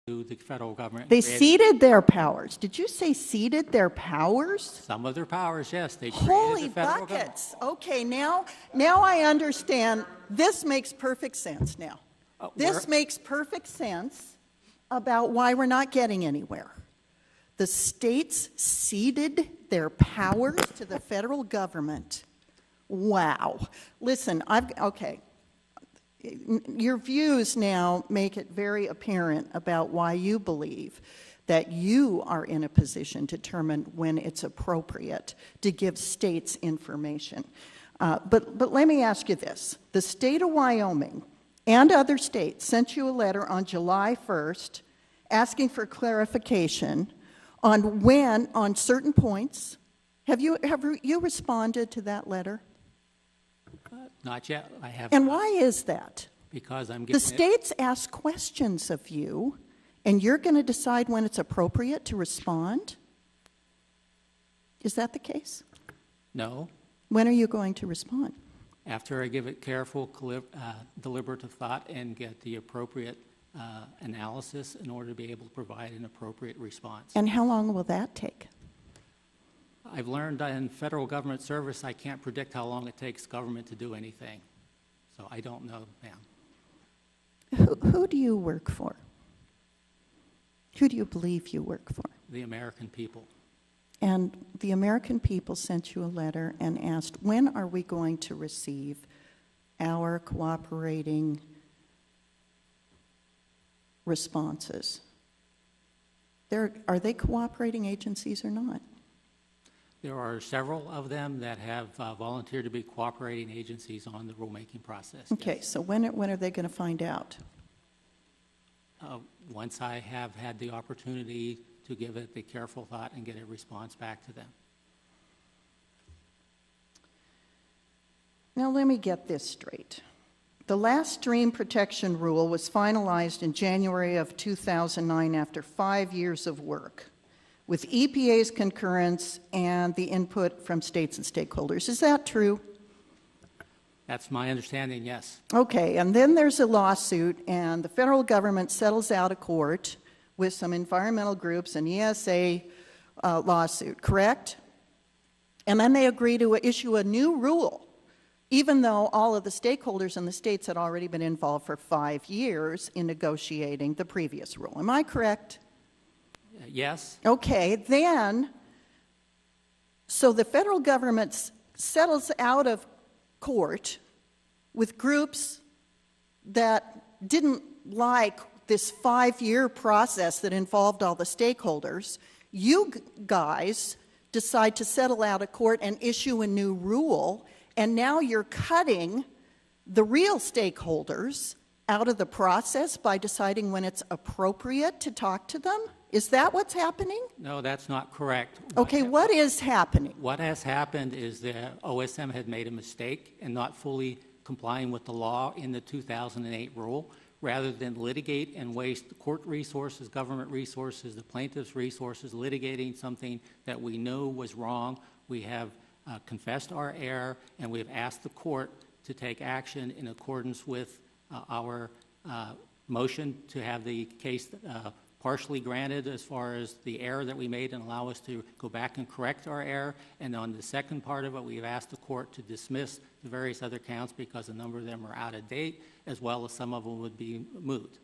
to the federal government. They ceded their powers. Did you say ceded their powers? Some of their powers, yes. They created Holy the federal buckets. Okay, now I understand. This makes perfect sense now. This makes perfect sense about why we're not getting anywhere. The states ceded their powers to the federal government. Wow. Listen, okay. Your views now make it very apparent about why you believe that you are in a position to determine when it's appropriate to give states information. But let me ask you this. The state of Wyoming and other states sent you a letter on July 1st asking for clarification on when, on certain points. Have you responded to that letter? Not yet. I have. And why is that? Because I'm getting the states ask questions of you, and you're going to decide when it's appropriate to respond? Is that the case? No. When are you going to respond? After I give it careful, deliberative thought and get the appropriate analysis in order to be able to provide an appropriate response. And how long will that take? I've learned in federal government service I can't predict how long it takes government to do anything. So I don't know, ma'am. Who do you work for? Who do you believe you work for? The American people. And the American people sent you a letter and asked, when are we going to receive our cooperating responses? Are they cooperating agencies or not? There are several of them that have volunteered to be cooperating agencies on the rulemaking process. Okay, yes. So when are they going to find out? Once I have had the opportunity to give it the careful thought and get a response back to them. Now let me get this straight. The last stream protection rule was finalized in January of 2009 after 5 years of work, with EPA's concurrence and the input from states and stakeholders. Is that true? That's my understanding, yes. Okay, and then there's a lawsuit, and the federal government settles out of court with some environmental groups, an ESA lawsuit, correct? And then they agree to issue a new rule, even though all of the stakeholders in the states had already been involved for 5 years in negotiating the previous rule. Am I correct? Yes. Okay, then, so the federal government settles out of court with groups that didn't like this 5-year process that involved all the stakeholders. You guys decide to settle out of court and issue a new rule, and now you're cutting the real stakeholders out of the process by deciding when it's appropriate to talk to them? Is that what's happening? No, that's not correct. Okay, what is happening? What has happened is that OSM had made a mistake in not fully complying with the law in the 2008 rule. Rather than litigate and waste court resources, government resources, the plaintiff's resources, litigating something that we knew was wrong, we have confessed our error, and we have asked the court to take action in accordance with our motion to have the case partially granted as far as the error that we made and allow us to go back and correct our error. And on the second part of it, we've asked the court to dismiss the various other counts because a number of them are out of date, as well as some of them would be moot.